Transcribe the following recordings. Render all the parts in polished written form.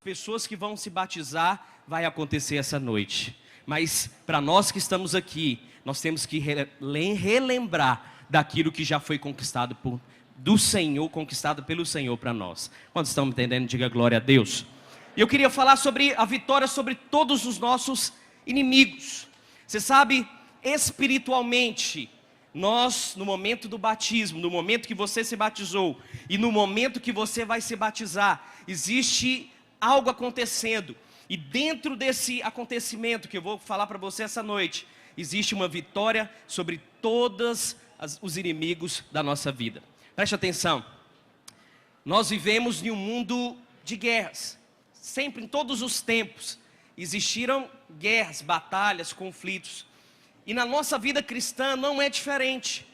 pessoas que vão se batizar vai acontecer essa noite. Mas para nós que estamos aqui, nós temos que relembrar daquilo que já foi conquistado do Senhor, conquistado pelo Senhor para nós. Quando estão me entendendo, diga glória a Deus. E eu queria falar sobre a vitória sobre todos os nossos inimigos. Você sabe, espiritualmente, nós, no momento do batismo, no momento que você se batizou e no momento que você vai se batizar, existe algo acontecendo. E dentro desse acontecimento que eu vou falar para você essa noite, existe uma vitória sobre todos os inimigos da nossa vida. Preste atenção. Nós vivemos em um mundo de guerras. Sempre, em todos os tempos, existiram guerras, batalhas, conflitos. E na nossa vida cristã não é diferente.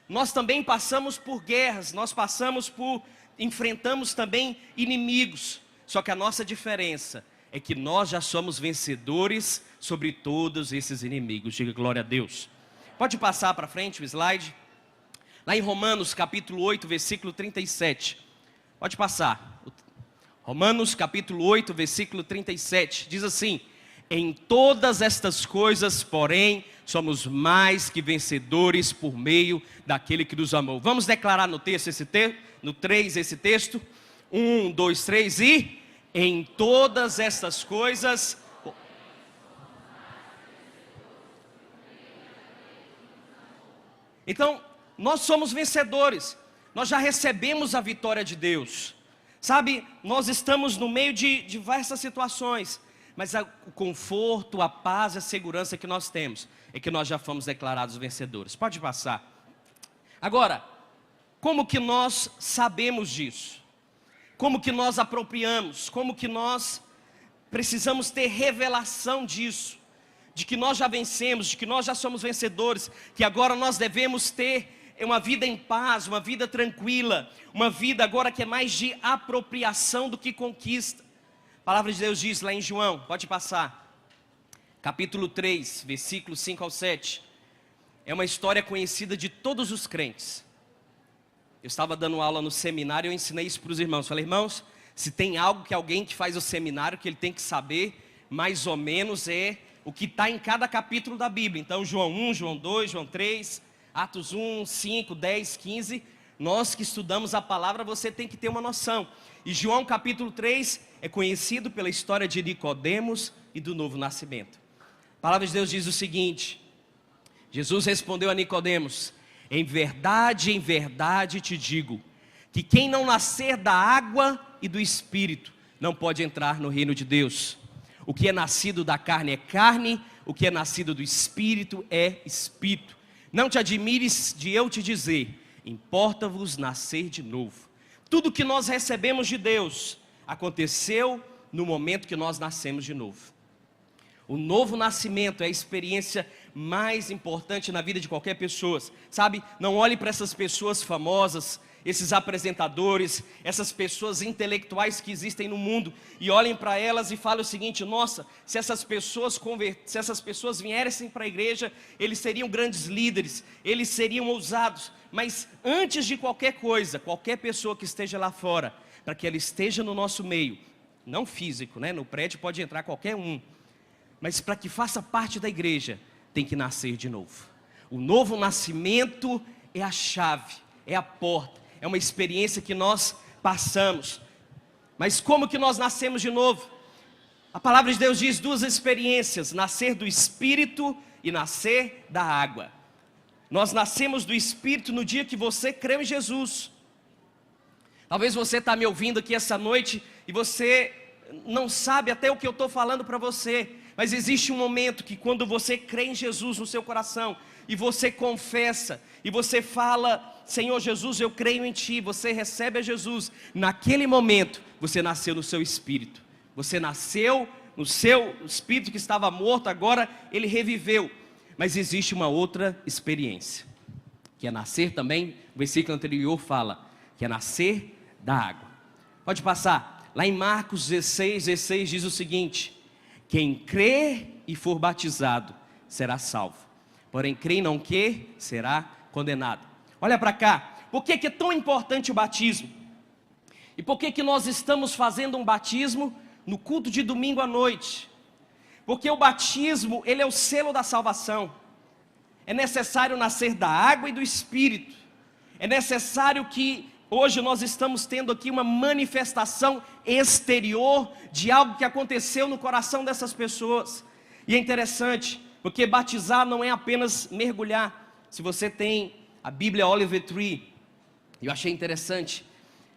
Nós também passamos por guerras, enfrentamos também inimigos. Só que a nossa diferença é que nós já somos vencedores sobre todos esses inimigos. Diga glória a Deus. Pode passar para frente o slide. Lá em Romanos capítulo 8, versículo 37. Pode passar. Romanos capítulo 8, versículo 37. Diz assim: em todas estas coisas, porém, somos mais que vencedores por meio daquele que nos amou. Vamos declarar no texto no 3 esse texto. 1, 2, 3 e... em todas estas coisas... Então, nós somos vencedores. Nós já recebemos a vitória de Deus. Sabe, nós estamos no meio de diversas situações, mas o conforto, a paz e a segurança que nós temos é que nós já fomos declarados vencedores. Pode passar. Agora, como que nós sabemos disso? Como que nós apropriamos? Como que nós precisamos ter revelação disso? De que nós já vencemos, de que nós já somos vencedores, que agora nós devemos ter uma vida em paz, uma vida tranquila, uma vida agora que é mais de apropriação do que conquista. A palavra de Deus diz lá em João, pode passar, capítulo 3, versículos 5 ao 7. É uma história conhecida de todos os crentes. Eu estava dando aula no seminário e eu ensinei isso para os irmãos. Falei, irmãos, se tem algo que alguém que faz o seminário que ele tem que saber, mais ou menos é o que está em cada capítulo da Bíblia. Então João 1, João 2, João 3, Atos 1, 5, 10, 15. Nós que estudamos a palavra, você tem que ter uma noção. E João capítulo 3 é conhecido pela história de Nicodemos e do novo nascimento. A palavra de Deus diz o seguinte: Jesus respondeu a Nicodemos: em verdade te digo, que quem não nascer da água e do Espírito, não pode entrar no reino de Deus. O que é nascido da carne é carne, o que é nascido do Espírito é Espírito. Não te admires de eu te dizer, importa-vos nascer de novo. Tudo que nós recebemos de Deus, aconteceu no momento que nós nascemos de novo. O novo nascimento é a experiência mais importante na vida de qualquer pessoa. Sabe, não olhe para essas pessoas famosas, esses apresentadores, essas pessoas intelectuais que existem no mundo, e olhem para elas e falem o seguinte: nossa, se essas pessoas viessem para a igreja, eles seriam grandes líderes, eles seriam ousados. Mas antes de qualquer coisa, qualquer pessoa que esteja lá fora, para que ela esteja no nosso meio, não físico, né? No prédio pode entrar qualquer um, mas para que faça parte da igreja, tem que nascer de novo. O novo nascimento é a chave, é a porta, é uma experiência que nós passamos. Mas como que nós nascemos de novo? A palavra de Deus diz duas experiências: nascer do Espírito e nascer da água. Nós nascemos do Espírito no dia que você creu em Jesus. Talvez você está me ouvindo aqui essa noite e você não sabe até o que eu estou falando para você. Mas existe um momento que quando você crê em Jesus no seu coração, e você confessa, e você fala: Senhor Jesus, eu creio em Ti, você recebe a Jesus. Naquele momento, você nasceu no seu espírito. Você nasceu no seu espírito que estava morto, agora ele reviveu. Mas existe uma outra experiência, que é nascer também, o versículo anterior fala, que é nascer da água. Pode passar, lá em Marcos 16 diz o seguinte: quem crê e for batizado será salvo, porém crê e não quer, será condenado. Olha para cá, por que é tão importante o batismo? E por que nós estamos fazendo um batismo no culto de domingo à noite, porque o batismo, ele é o selo da salvação. É necessário nascer da água e do Espírito. É necessário que hoje nós estamos tendo aqui uma manifestação exterior de algo que aconteceu no coração dessas pessoas. E é interessante, porque batizar não é apenas mergulhar. Se você tem a Bíblia Oliver Tree, eu achei interessante,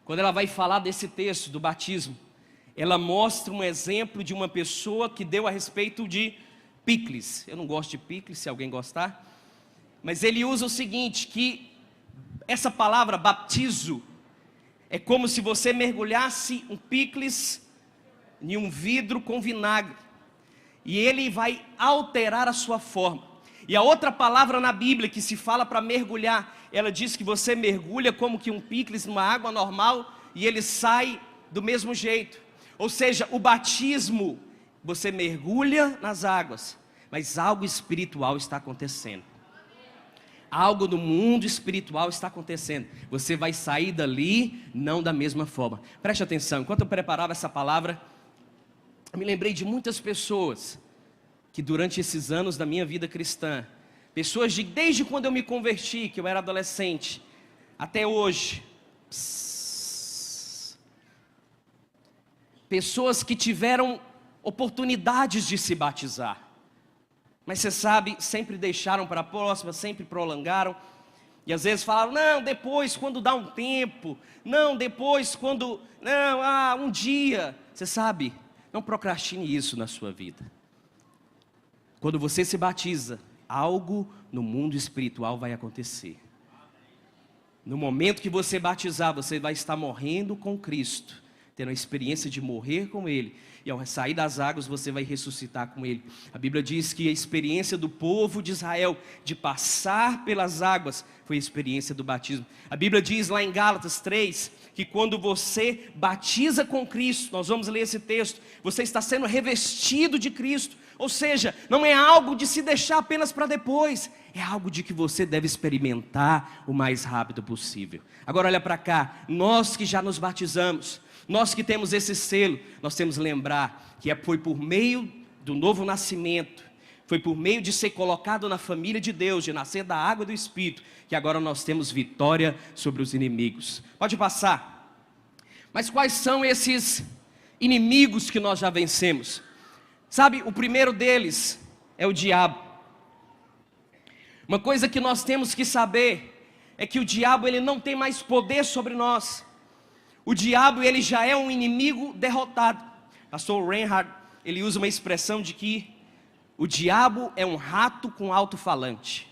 quando ela vai falar desse texto do batismo, ela mostra um exemplo de uma pessoa que deu a respeito de picles. Eu não gosto de picles, se alguém gostar, mas ele usa o seguinte, que essa palavra baptizo é como se você mergulhasse um picles em um vidro com vinagre, e ele vai alterar a sua forma. E a outra palavra na Bíblia que se fala para mergulhar, ela diz que você mergulha como que um picles numa água normal, e ele sai do mesmo jeito. Ou seja, o batismo, você mergulha nas águas, mas algo espiritual está acontecendo. Algo no mundo espiritual está acontecendo. Você vai sair dali, não da mesma forma. Preste atenção, enquanto eu preparava essa palavra, eu me lembrei de muitas pessoas que durante esses anos da minha vida cristã, pessoas desde quando eu me converti, que eu era adolescente, até hoje, pessoas que tiveram oportunidades de se batizar, mas você sabe, sempre deixaram para a próxima, sempre prolongaram, e às vezes falaram, não, depois quando dá um tempo, não, depois quando, não, um dia. Você sabe, não procrastine isso na sua vida. Quando você se batiza, algo no mundo espiritual vai acontecer. No momento que você batizar, você vai estar morrendo com Cristo, tendo a experiência de morrer com Ele, e ao sair das águas você vai ressuscitar com Ele. A Bíblia diz que a experiência do povo de Israel de passar pelas águas foi a experiência do batismo. A Bíblia diz lá em Gálatas 3, que quando você batiza com Cristo, nós vamos ler esse texto, você está sendo revestido de Cristo. Ou seja, não é algo de se deixar apenas para depois, é algo de que você deve experimentar o mais rápido possível. Agora olha para cá, nós que já nos batizamos, nós que temos esse selo, nós temos que lembrar que foi por meio do novo nascimento, foi por meio de ser colocado na família de Deus, de nascer da água e do Espírito, que agora nós temos vitória sobre os inimigos. Pode passar. Mas quais são esses inimigos que nós já vencemos? Sabe, o primeiro deles é o diabo. Uma coisa que nós temos que saber é que o diabo, ele não tem mais poder sobre nós. O diabo, ele já é um inimigo derrotado. Pastor Reinhard, ele usa uma expressão de que o diabo é um rato com alto-falante.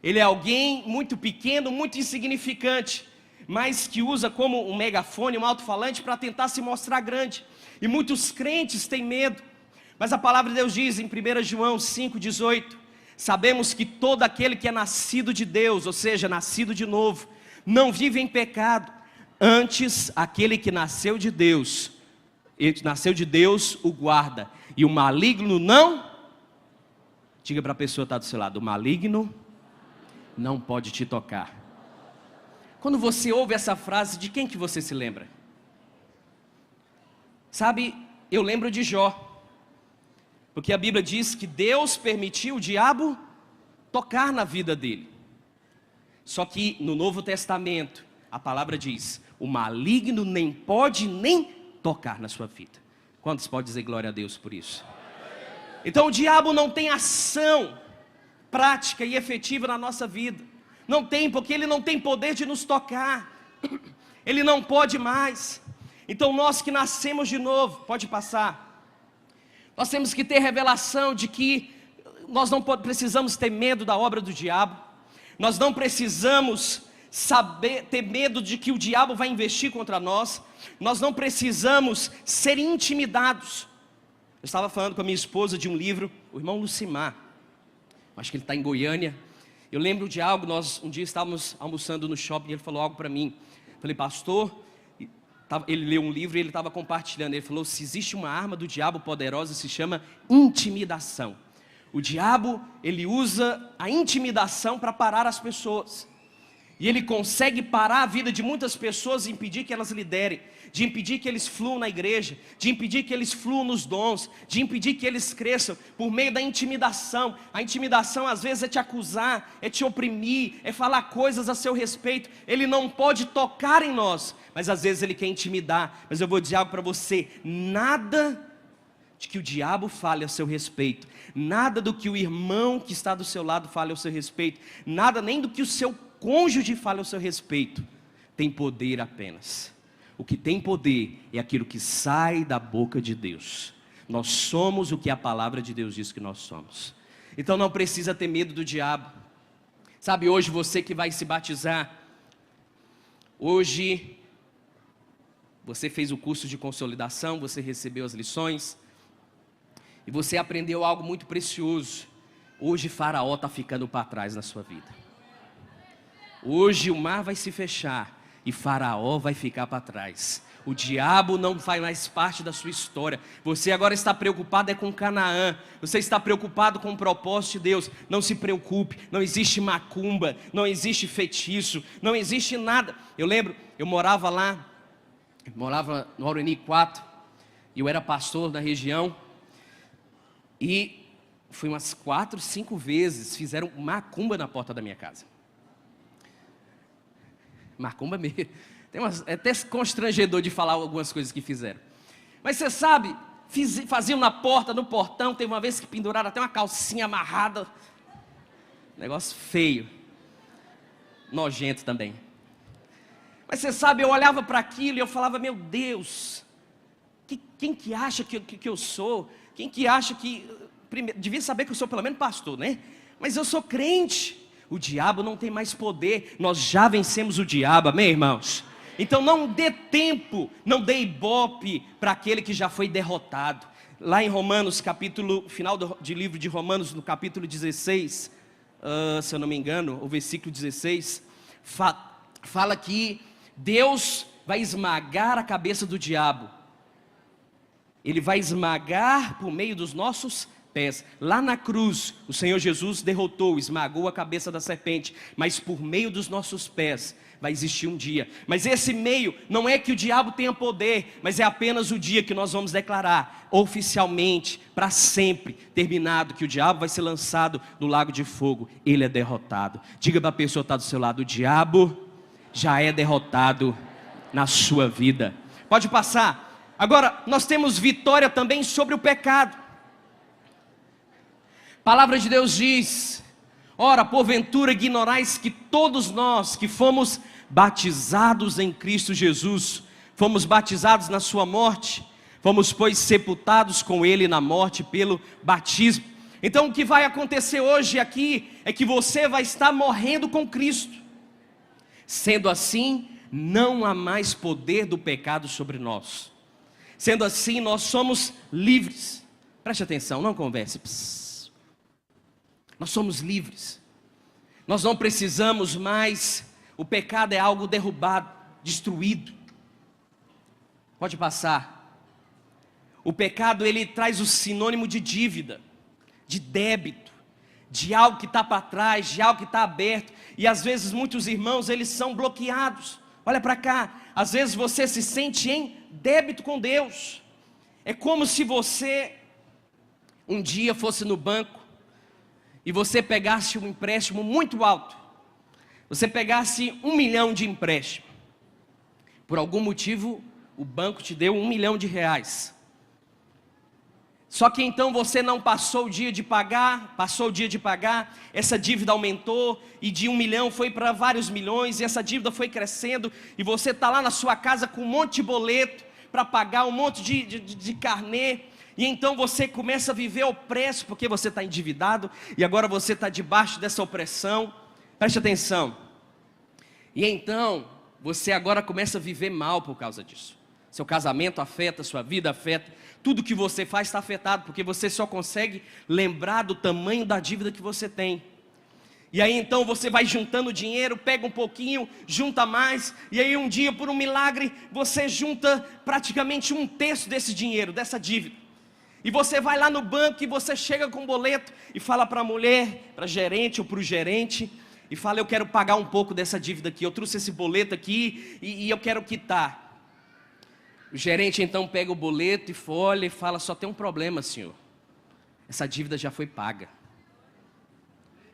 Ele é alguém muito pequeno, muito insignificante, mas que usa como um megafone, um alto-falante para tentar se mostrar grande. E muitos crentes têm medo. Mas a palavra de Deus diz em 1 João 5,18, sabemos que todo aquele que é nascido de Deus, ou seja, nascido de novo, não vive em pecado. Antes, aquele que nasceu de Deus o guarda, e o maligno não, diga para a pessoa que está do seu lado, o maligno não pode te tocar. Quando você ouve essa frase, de quem que você se lembra? Sabe, eu lembro de Jó, porque a Bíblia diz que Deus permitiu o diabo tocar na vida dele. Só que no Novo Testamento, a palavra diz, o maligno nem pode nem tocar na sua vida. Quantos podem dizer glória a Deus por isso? Então o diabo não tem ação prática e efetiva na nossa vida. Não tem, porque ele não tem poder de nos tocar. Ele não pode mais. Então nós que nascemos de novo, pode passar, nós temos que ter revelação de que nós não precisamos ter medo da obra do diabo. Nós não precisamos ter medo de que o diabo vai investir contra nós. Nós não precisamos ser intimidados. Eu estava falando com a minha esposa de um livro, o irmão Lucimar, acho que ele está em Goiânia. Eu lembro de algo, nós um dia estávamos almoçando no shopping, ele falou algo para mim. Falei, pastor, ele leu um livro e ele estava compartilhando. Ele falou, se existe uma arma do diabo poderosa, se chama intimidação. O diabo, ele usa a intimidação para parar as pessoas. E ele consegue parar a vida de muitas pessoas e impedir que elas liderem, de impedir que eles fluam na igreja, de impedir que eles fluam nos dons, de impedir que eles cresçam por meio da intimidação. A intimidação às vezes é te acusar, é te oprimir, é falar coisas a seu respeito. Ele não pode tocar em nós, mas às vezes ele quer intimidar. Mas eu vou dizer algo para você: nada de que o diabo fale a seu respeito, nada do que o irmão que está do seu lado fale ao seu respeito, nada nem do que o seu cônjuge fale ao seu respeito, tem poder apenas. O que tem poder é aquilo que sai da boca de Deus. Nós somos o que a palavra de Deus diz que nós somos. Então não precisa ter medo do diabo. Sabe, hoje você que vai se batizar, hoje você fez o curso de consolidação, você recebeu as lições, e você aprendeu algo muito precioso. Hoje Faraó está ficando para trás na sua vida. Hoje o mar vai se fechar e Faraó vai ficar para trás. O diabo não faz mais parte da sua história. Você agora está preocupado com Canaã. Você está preocupado com o propósito de Deus. Não se preocupe, não existe macumba, não existe feitiço, não existe nada. Eu lembro, eu morava lá, morava no Aureni 4, e eu era pastor na região, e fui umas 4, 5 vezes, fizeram macumba na porta da minha casa. Macumba mesmo. É até constrangedor de falar algumas coisas que fizeram. Mas você sabe, faziam na porta, no portão. Teve uma vez que penduraram até uma calcinha amarrada. Negócio feio. Nojento também. Mas você sabe, eu olhava para aquilo e eu falava: meu Deus, quem que acha que eu sou? Quem que acha que... Primeiro, devia saber que eu sou pelo menos pastor, né? Mas eu sou crente. O diabo não tem mais poder. Nós já vencemos o diabo, amém, irmãos? Então não dê tempo, não dê ibope para aquele que já foi derrotado. Lá em Romanos, final de livro de Romanos, no capítulo 16, se eu não me engano, o versículo 16, fala que Deus vai esmagar a cabeça do diabo. Ele vai esmagar por meio dos nossos pés. Lá na cruz, o Senhor Jesus derrotou, esmagou a cabeça da serpente, mas por meio dos nossos pés vai existir um dia. Mas esse meio não é que o diabo tenha poder, mas é apenas o dia que nós vamos declarar oficialmente, para sempre, terminado, que o diabo vai ser lançado no lago de fogo. Ele é derrotado. Diga para a pessoa que está do seu lado: o diabo já é derrotado na sua vida. Pode passar. Agora, nós temos vitória também sobre o pecado. A palavra de Deus diz: ora, porventura ignorais que todos nós que fomos batizados em Cristo Jesus, fomos batizados na sua morte, fomos pois sepultados com Ele na morte pelo batismo. Então o que vai acontecer hoje aqui é que você vai estar morrendo com Cristo. Sendo assim, não há mais poder do pecado sobre nós. Sendo assim, nós somos livres. Preste atenção, não converse. Nós somos livres. Nós não precisamos mais. O pecado é algo derrubado, destruído. Pode passar. O pecado, ele traz o sinônimo de dívida, de débito, de algo que está para trás, de algo que está aberto. E às vezes muitos irmãos, eles são bloqueados. Olha para cá, às vezes você se sente em débito com Deus. É como se você um dia fosse no banco e você pegasse um empréstimo muito alto. Você pegasse 1 milhão de empréstimo. Por algum motivo, o banco te deu R$1 milhão. Só que então você não passou o dia de pagar, essa dívida aumentou, e de 1 milhão foi para vários milhões, e essa dívida foi crescendo, e você está lá na sua casa com um monte de boleto para pagar, um monte de carnê, e então você começa a viver opresso, porque você está endividado, e agora você está debaixo dessa opressão. Preste atenção. E então, você agora começa a viver mal por causa disso. Seu casamento afeta, sua vida afeta, tudo que você faz está afetado, porque você só consegue lembrar do tamanho da dívida que você tem. E aí então você vai juntando dinheiro, pega um pouquinho, junta mais, e aí um dia, por um milagre, você junta praticamente 1/3 desse dinheiro, dessa dívida. E você vai lá no banco e você chega com um boleto e fala para a mulher, para a gerente ou para o gerente: e fala: eu quero pagar um pouco dessa dívida aqui, eu trouxe esse boleto aqui e eu quero quitar. O gerente então pega o boleto e folha e fala: só tem um problema, senhor, essa dívida já foi paga,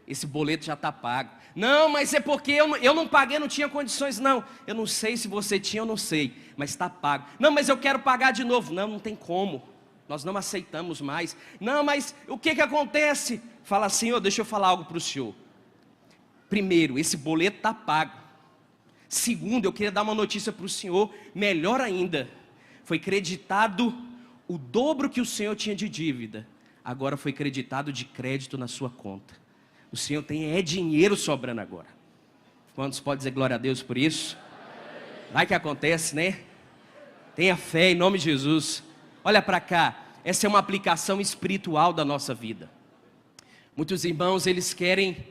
esse boleto já está pago. Não, mas é porque eu não paguei, não tinha condições. Não, eu não sei se você tinha, eu não sei, mas está pago. Não, mas eu quero pagar de novo. Não, não tem como, nós não aceitamos mais. Não, mas o que acontece? Fala: senhor, deixa eu falar algo para o senhor. Primeiro, esse boleto está pago. Segundo, eu queria dar uma notícia para o senhor, melhor ainda. Foi creditado o dobro que o senhor tinha de dívida, agora foi creditado de crédito na sua conta. O Senhor tem dinheiro sobrando agora. Quantos podem dizer glória a Deus por isso? Vai que acontece, né? Tenha fé em nome de Jesus. Olha para cá, essa é uma aplicação espiritual da nossa vida. Muitos irmãos, eles querem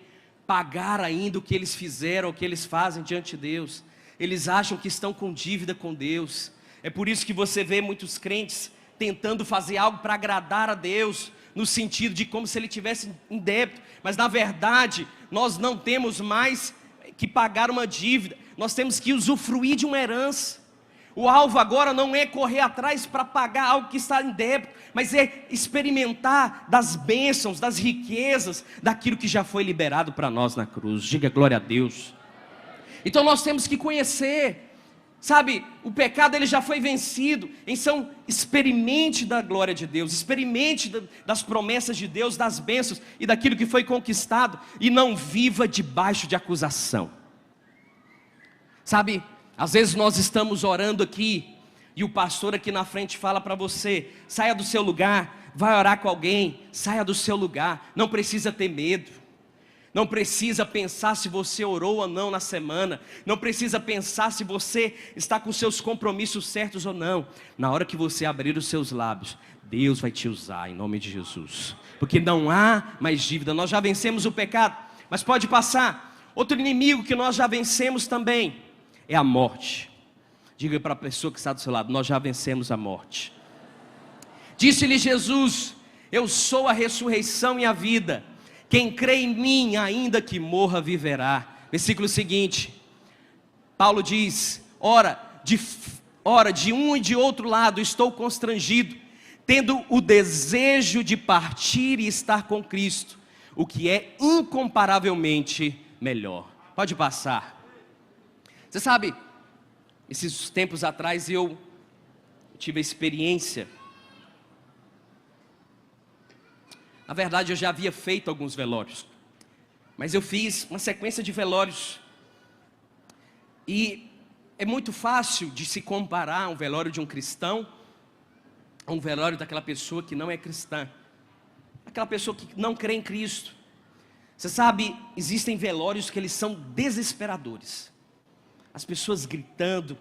pagar ainda o que eles fizeram, o que eles fazem diante de Deus. Eles acham que estão com dívida com Deus. É por isso que você vê muitos crentes tentando fazer algo para agradar a Deus, no sentido de como se ele tivesse em débito, mas na verdade, nós não temos mais que pagar uma dívida, nós temos que usufruir de uma herança. O alvo agora não é correr atrás para pagar algo que está em débito, mas é experimentar das bênçãos, das riquezas, daquilo que já foi liberado para nós na cruz. Diga glória a Deus. Então nós temos que conhecer, sabe, o pecado ele já foi vencido. Então experimente da glória de Deus, experimente das promessas de Deus, das bênçãos e daquilo que foi conquistado, e não viva debaixo de acusação. Sabe, às vezes nós estamos orando aqui e o pastor aqui na frente fala para você: saia do seu lugar, vai orar com alguém, saia do seu lugar, não precisa ter medo. Não precisa pensar se você orou ou não na semana. Não precisa pensar se você está com seus compromissos certos ou não. Na hora que você abrir os seus lábios, Deus vai te usar em nome de Jesus. Porque não há mais dívida. Nós já vencemos o pecado, mas pode passar. Outro inimigo que nós já vencemos também é a morte. Diga para a pessoa que está do seu lado: nós já vencemos a morte. Disse-lhe Jesus: eu sou a ressurreição e a vida. Quem crê em mim, ainda que morra, viverá. Versículo seguinte, Paulo diz: ora, de um e de outro lado estou constrangido, tendo o desejo de partir e estar com Cristo, o que é incomparavelmente melhor. Pode passar. Você sabe, esses tempos atrás eu tive a experiência. Na verdade eu já havia feito alguns velórios, mas eu fiz uma sequência de velórios, e é muito fácil de se comparar um velório de um cristão a um velório daquela pessoa que não é cristã, aquela pessoa que não crê em Cristo. Você sabe, existem velórios que eles são desesperadores, as pessoas gritando,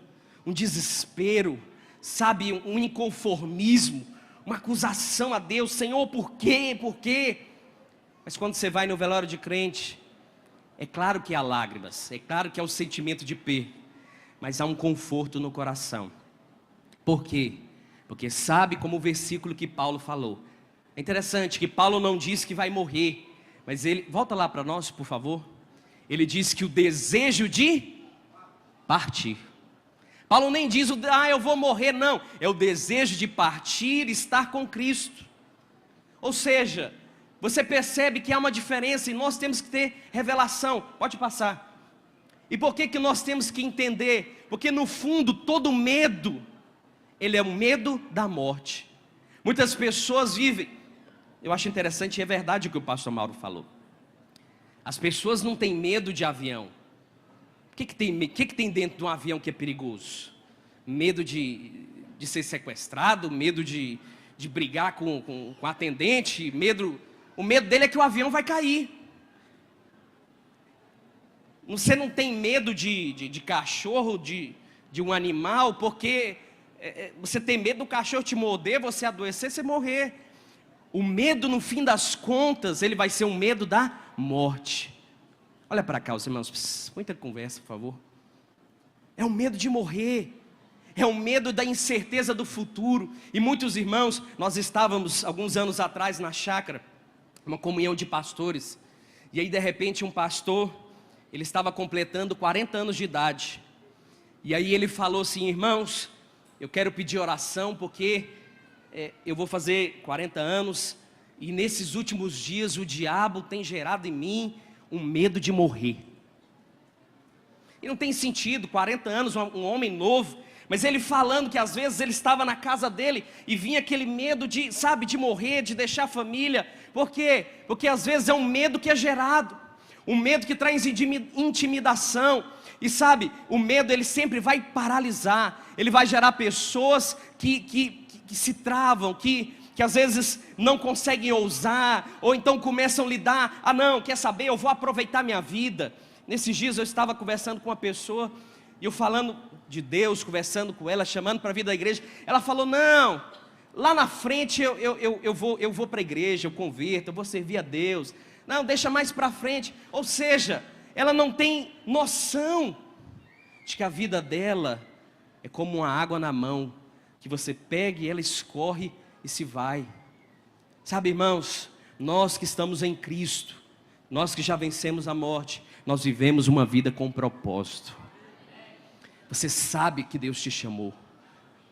um desespero, sabe, um inconformismo, uma acusação a Deus: Senhor, por quê? Por quê? Mas quando você vai no velório de crente, é claro que há lágrimas, é claro que há o sentimento de perda, mas há um conforto no coração. Por quê? Porque sabe, como o versículo que Paulo falou. É interessante que Paulo não diz que vai morrer, mas ele, volta lá para nós por favor. Ele diz que o desejo de partir. Paulo nem diz: eu vou morrer, não. É o desejo de partir e estar com Cristo. Ou seja, você percebe que há uma diferença e nós temos que ter revelação. Pode passar. E por que nós temos que entender? Porque no fundo todo medo, ele é o medo da morte. Muitas pessoas vivem, eu acho interessante e é verdade o que o pastor Mauro falou. As pessoas não têm medo de avião. O que tem dentro de um avião que é perigoso? Medo de ser sequestrado, medo de brigar com o atendente, o medo dele é que o avião vai cair. Você não tem medo de cachorro, de um animal, porque você tem medo do cachorro te morder, você adoecer, você morrer. O medo, no fim das contas, ele vai ser um medo da morte. Olha para cá, os irmãos, muita conversa, por favor. É o medo de morrer, é o medo da incerteza do futuro. E muitos irmãos, nós estávamos alguns anos atrás na chácara, uma comunhão de pastores, e aí de repente um pastor, ele estava completando 40 anos de idade. E aí ele falou assim: irmãos, eu quero pedir oração porque eu vou fazer 40 anos e nesses últimos dias o diabo tem gerado em mim um medo de morrer. E não tem sentido, 40 anos, um homem novo, mas ele falando que às vezes ele estava na casa dele e vinha aquele medo de, sabe, de morrer, de deixar a família. Por quê? Porque às vezes é um medo que é gerado, um medo que traz intimidação. E sabe, o medo ele sempre vai paralisar, ele vai gerar pessoas que se travam, que às vezes não conseguem ousar, ou então começam a lidar, não, quer saber, eu vou aproveitar minha vida. Nesses dias eu estava conversando com uma pessoa, e eu falando de Deus, conversando com ela, chamando para a vida da igreja. Ela falou: não, lá na frente eu vou para a igreja, eu converto, eu vou servir a Deus. Não, deixa mais para frente. Ou seja, ela não tem noção de que a vida dela é como uma água na mão, que você pega e ela escorre e se vai. Sabe, irmãos, nós que estamos em Cristo, nós que já vencemos a morte, nós vivemos uma vida com propósito. Você sabe que Deus te chamou.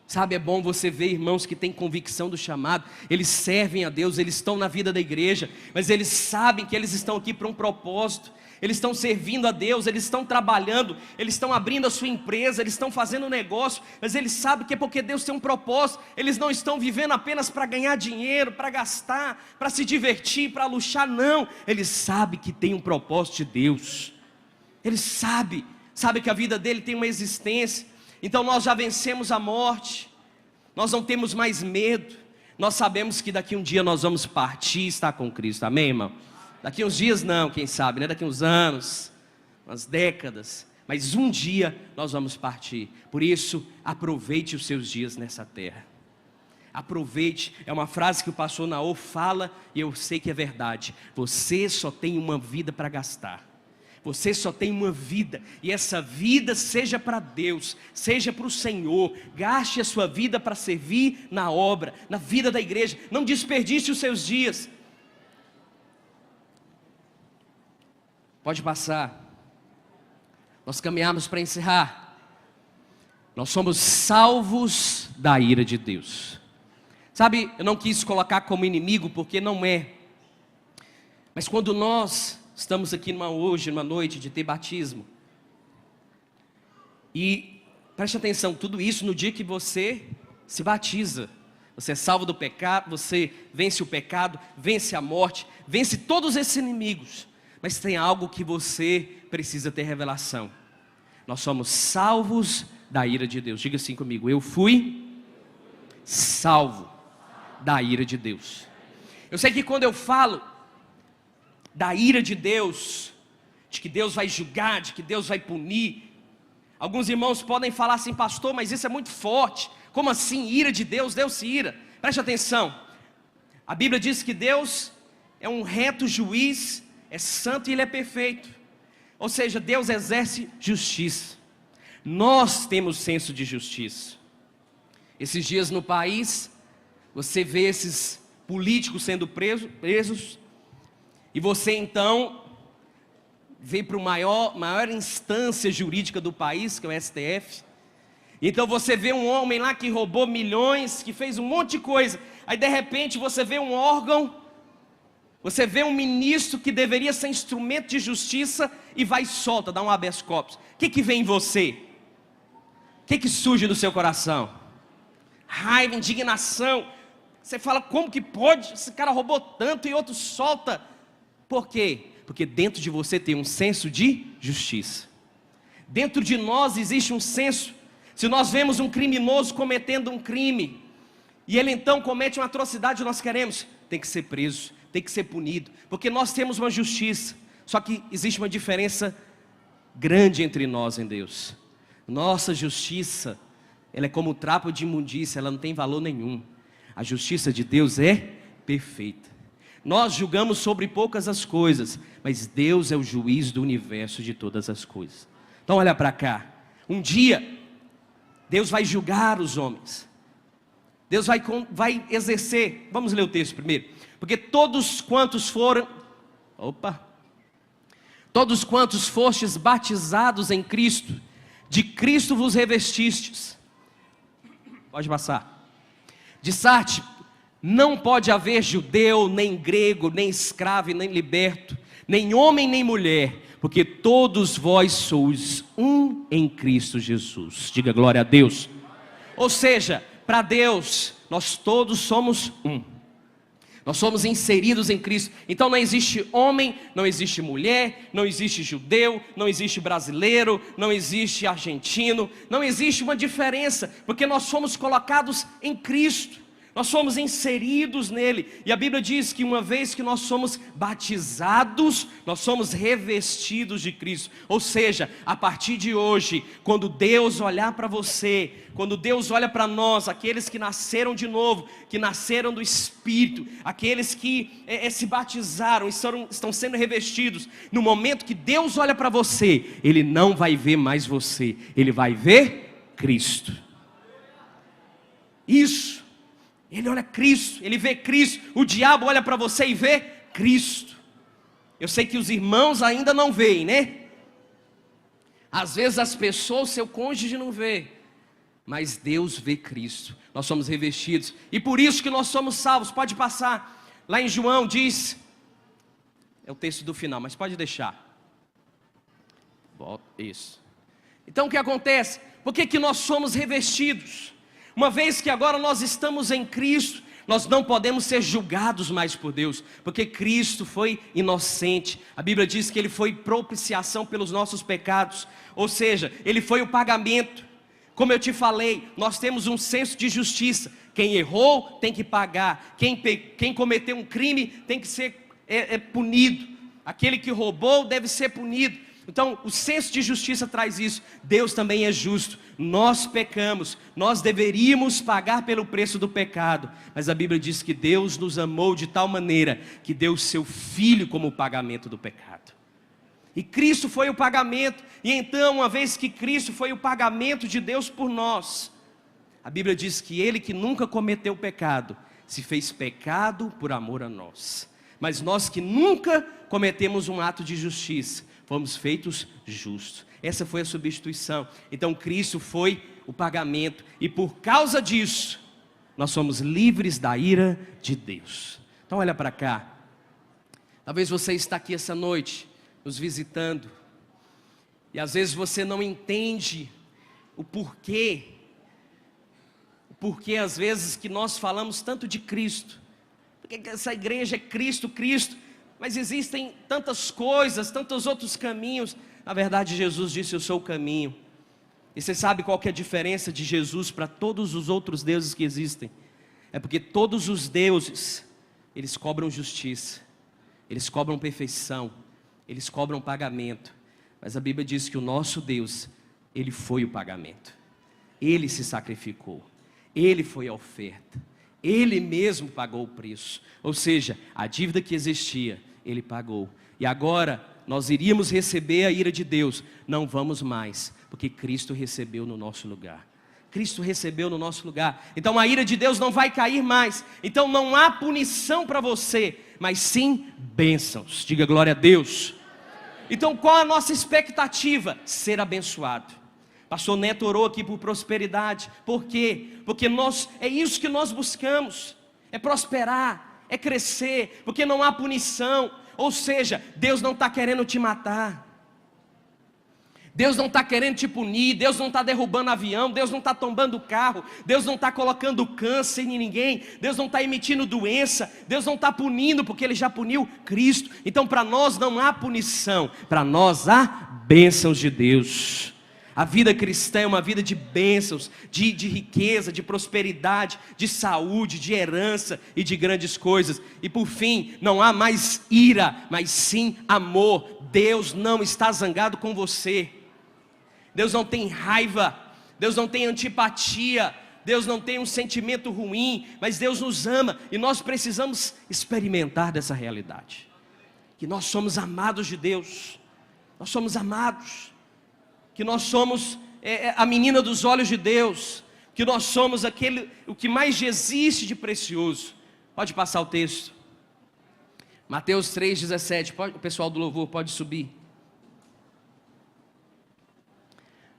Sabe, é bom você ver irmãos que têm convicção do chamado. Eles servem a Deus, eles estão na vida da igreja, mas eles sabem que eles estão aqui para um propósito. Eles estão servindo a Deus, eles estão trabalhando, eles estão abrindo a sua empresa, eles estão fazendo um negócio, mas eles sabem que é porque Deus tem um propósito. Eles não estão vivendo apenas para ganhar dinheiro, para gastar, para se divertir, para luxar, não. Eles sabem que tem um propósito de Deus. Eles sabem que a vida dele tem uma existência. Então nós já vencemos a morte, nós não temos mais medo, nós sabemos que daqui um dia nós vamos partir e estar com Cristo, amém, irmão? Daqui uns dias não, quem sabe, né? Daqui uns anos, umas décadas, mas um dia nós vamos partir. Por isso, aproveite os seus dias nessa terra. Aproveite, é uma frase que o pastor Naô fala e eu sei que é verdade. Você só tem uma vida para gastar. Você só tem uma vida, e essa vida seja para Deus, seja para o Senhor. Gaste a sua vida para servir na obra, na vida da igreja. Não desperdice os seus dias. Pode passar. Nós caminhamos para encerrar. Nós somos salvos da ira de Deus. Sabe, eu não quis colocar como inimigo, porque não é. Mas quando nós estamos aqui hoje, numa noite de ter batismo, e preste atenção, tudo isso no dia que você se batiza. Você é salvo do pecado, você vence o pecado, vence a morte, vence todos esses inimigos. Mas tem algo que você precisa ter revelação. Nós somos salvos da ira de Deus. Diga assim comigo: eu fui salvo da ira de Deus. Eu sei que quando eu falo da ira de Deus, de que Deus vai julgar, de que Deus vai punir, alguns irmãos podem falar assim: pastor, mas isso é muito forte. Como assim, ira de Deus? Deus se ira. Preste atenção, a Bíblia diz que Deus é um reto juiz, é santo e Ele é perfeito. Ou seja, Deus exerce justiça. Nós temos senso de justiça. Esses dias no país, você vê esses políticos sendo presos, e você então vem para a maior instância jurídica do país, que é o STF. Então você vê um homem lá que roubou milhões, que fez um monte de coisa. Aí de repente você vê um órgão, você vê um ministro que deveria ser instrumento de justiça e vai e solta, dá um habeas corpus. O que vem em você? O que surge no seu coração? Raiva, indignação. Você fala: como que pode? Esse cara roubou tanto e outro solta. Por quê? Porque dentro de você tem um senso de justiça. Dentro de nós existe um senso. Se nós vemos um criminoso cometendo um crime, e ele então comete uma atrocidade, nós queremos, tem que ser preso, tem que ser punido, porque nós temos uma justiça. Só que existe uma diferença grande entre nós e Deus. Nossa justiça, ela é como o trapo de imundícia, ela não tem valor nenhum. A justiça de Deus é perfeita. Nós julgamos sobre poucas as coisas, mas Deus é o juiz do universo de todas as coisas. Então olha para cá, um dia Deus vai julgar os homens. Deus vai exercer, vamos ler o texto primeiro. Porque todos quantos foram Todos quantos fostes batizados em Cristo, de Cristo vos revestistes. Pode passar. Dissarte, não pode haver judeu, nem grego, nem escravo, nem liberto, nem homem, nem mulher, porque todos vós sois um em Cristo Jesus. Diga glória a Deus. Ou seja, para Deus, nós todos somos um. Nós somos inseridos em Cristo. Então não existe homem, não existe mulher, não existe judeu, não existe brasileiro, não existe argentino, não existe uma diferença, porque nós somos colocados em Cristo. Nós somos inseridos nele, e a Bíblia diz que uma vez que nós somos batizados, nós somos revestidos de Cristo. Ou seja, a partir de hoje, quando Deus olhar para você, quando Deus olha para nós, aqueles que nasceram de novo, que nasceram do Espírito, aqueles que se batizaram, estão sendo revestidos, no momento que Deus olha para você, Ele não vai ver mais você, Ele vai ver Cristo. Isso. Ele olha Cristo, ele vê Cristo. O diabo olha para você e vê Cristo. Eu sei que os irmãos ainda não veem, né? Às vezes as pessoas, seu cônjuge não vê, mas Deus vê Cristo. Nós somos revestidos, e por isso que nós somos salvos. Pode passar, lá em João diz, é o texto do final, mas pode deixar. Isso. Então o que acontece? Por que nós somos revestidos? Uma vez que agora nós estamos em Cristo, nós não podemos ser julgados mais por Deus, porque Cristo foi inocente. A Bíblia diz que Ele foi propiciação pelos nossos pecados, ou seja, Ele foi o pagamento. Como eu te falei, nós temos um senso de justiça. Quem errou tem que pagar, quem cometeu um crime tem que ser punido, aquele que roubou deve ser punido. Então o senso de justiça traz isso. Deus também é justo. Nós pecamos, nós deveríamos pagar pelo preço do pecado, mas a Bíblia diz que Deus nos amou de tal maneira que deu o seu Filho como pagamento do pecado. E Cristo foi o pagamento. E então, uma vez que Cristo foi o pagamento de Deus por nós, a Bíblia diz que Ele que nunca cometeu pecado, se fez pecado por amor a nós. Mas nós que nunca cometemos um ato de justiça, fomos feitos justos. Essa foi a substituição. Então Cristo foi o pagamento, e por causa disso, nós somos livres da ira de Deus. Então olha para cá. Talvez você está aqui essa noite, nos visitando, e às vezes você não entende o porquê às vezes que nós falamos tanto de Cristo, porque essa igreja é Cristo, Cristo, mas existem tantas coisas, tantos outros caminhos. Na verdade, Jesus disse: eu sou o caminho. E você sabe qual que é a diferença de Jesus para todos os outros deuses que existem? É porque todos os deuses, eles cobram justiça, eles cobram perfeição, eles cobram pagamento. Mas a Bíblia diz que o nosso Deus, Ele foi o pagamento. Ele se sacrificou, Ele foi a oferta, Ele mesmo pagou o preço. Ou seja, a dívida que existia, Ele pagou. E agora nós iríamos receber a ira de Deus. Não vamos mais, porque Cristo recebeu no nosso lugar. Cristo recebeu no nosso lugar. Então a ira de Deus não vai cair mais. Então não há punição para você, mas sim bênçãos. Diga glória a Deus. Então qual a nossa expectativa? Ser abençoado. Pastor Neto orou aqui por prosperidade. Por quê? Porque é isso que nós buscamos. É prosperar, é crescer, porque não há punição. Ou seja, Deus não está querendo te matar, Deus não está querendo te punir, Deus não está derrubando avião, Deus não está tombando carro, Deus não está colocando câncer em ninguém, Deus não está emitindo doença, Deus não está punindo, porque Ele já puniu Cristo. Então para nós não há punição, para nós há bênçãos de Deus. A vida cristã é uma vida de bênçãos, de riqueza, de prosperidade, de saúde, de herança e de grandes coisas. E por fim, não há mais ira, mas sim amor. Deus não está zangado com você. Deus não tem raiva, Deus não tem antipatia, Deus não tem um sentimento ruim, mas Deus nos ama, e nós precisamos experimentar dessa realidade, que nós somos amados de Deus, nós somos amados, que nós somos a menina dos olhos de Deus, que nós somos o que mais existe de precioso. Pode passar o texto. Mateus 3,17, o pessoal do louvor pode subir.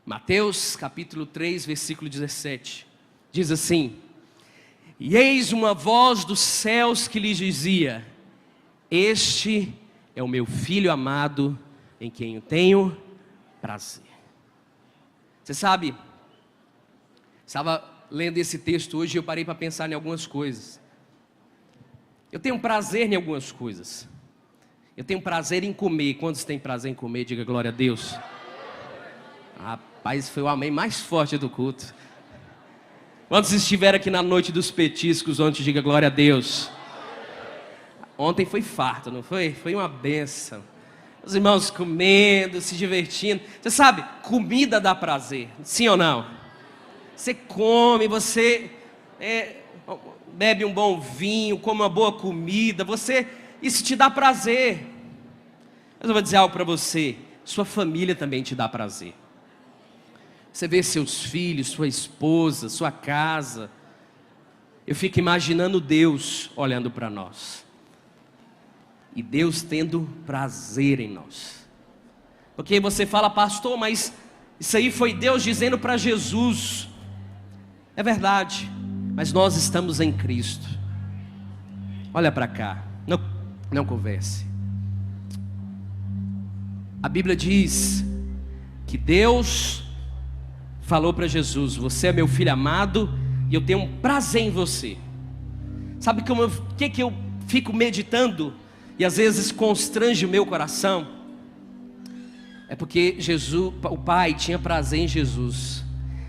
Mateus capítulo 3, versículo 17. Diz assim: e eis uma voz dos céus que lhes dizia: este é o meu filho amado, em quem eu tenho prazer. Você sabe, estava lendo esse texto hoje e eu parei para pensar em algumas coisas. Eu tenho prazer em algumas coisas. Eu tenho prazer em comer. Quantos têm prazer em comer? Diga glória a Deus. Rapaz, foi o amém mais forte do culto. Quantos estiveram aqui na noite dos petiscos ontem? Diga glória a Deus. Ontem foi farto, não foi? Foi uma bênção. Os irmãos comendo, se divertindo. Você sabe, comida dá prazer, sim ou não? Você come, você bebe um bom vinho, come uma boa comida, isso te dá prazer. Mas eu vou dizer algo para você: sua família também te dá prazer. Você vê seus filhos, sua esposa, sua casa. Eu fico imaginando Deus olhando para nós. E Deus tendo prazer em nós. Porque você fala: pastor, mas isso aí foi Deus dizendo para Jesus. É verdade, mas nós estamos em Cristo. Olha para cá, não converse. A Bíblia diz que Deus falou para Jesus: você é meu filho amado e eu tenho um prazer em você. Sabe o que eu fico meditando e às vezes constrange o meu coração? É porque Jesus, o Pai tinha prazer em Jesus,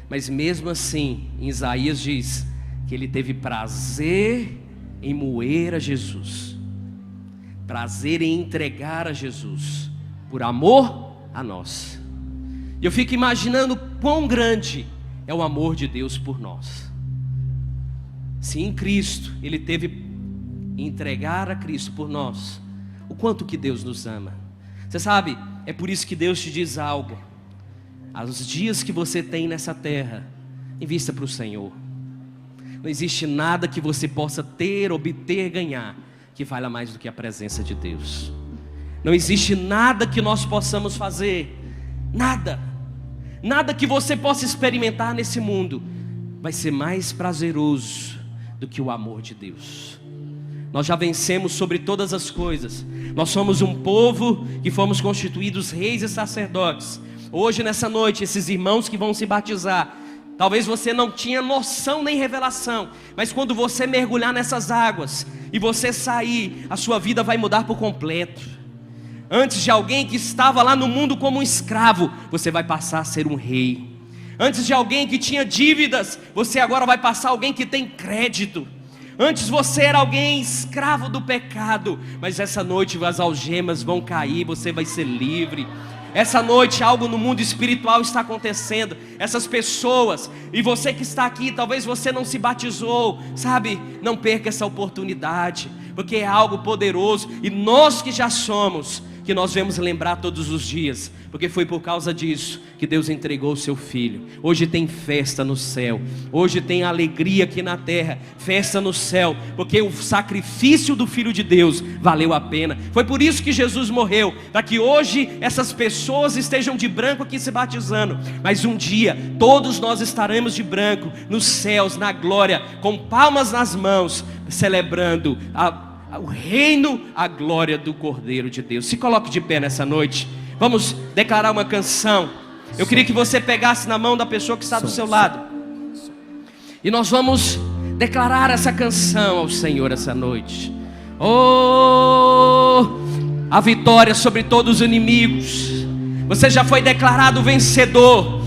mas mesmo assim, em Isaías diz que ele teve prazer em moer a Jesus, prazer em entregar a Jesus, por amor a nós. E eu fico imaginando quão grande é o amor de Deus por nós. Se em Cristo Ele teve entregar a Cristo por nós, o quanto que Deus nos ama. Você sabe, é por isso que Deus te diz algo: aos dias que você tem nessa terra, invista para o Senhor. Não existe nada que você possa ter, obter, ganhar que valha mais do que a presença de Deus. Não existe nada que nós possamos fazer, nada que você possa experimentar nesse mundo vai ser mais prazeroso do que o amor de Deus. Nós já vencemos sobre todas as coisas. Nós somos um povo que fomos constituídos reis e sacerdotes. Hoje, nessa noite, esses irmãos que vão se batizar, talvez você não tinha noção nem revelação, mas quando você mergulhar nessas águas e você sair, a sua vida vai mudar por completo. Antes de alguém que estava lá no mundo como um escravo, você vai passar a ser um rei. Antes de alguém que tinha dívidas, você agora vai passar a alguém que tem crédito. Antes você era alguém escravo do pecado, mas essa noite as algemas vão cair, você vai ser livre. Essa noite algo no mundo espiritual está acontecendo. Essas pessoas, e você que está aqui, talvez você não se batizou, sabe? Não perca essa oportunidade, porque é algo poderoso. E nós que já somos, que nós vamos lembrar todos os dias, porque foi por causa disso que Deus entregou o seu Filho. Hoje tem festa no céu, hoje tem alegria aqui na terra, festa no céu, porque o sacrifício do Filho de Deus valeu a pena. Foi por isso que Jesus morreu, para que hoje essas pessoas estejam de branco aqui se batizando, mas um dia todos nós estaremos de branco nos céus, na glória, com palmas nas mãos, celebrando o reino, a glória do Cordeiro de Deus. Se coloque de pé nessa noite. Vamos declarar uma canção. Eu queria que você pegasse na mão da pessoa que está do seu lado, e nós vamos declarar essa canção ao Senhor essa noite. Oh, a vitória sobre todos os inimigos. Você já foi declarado vencedor.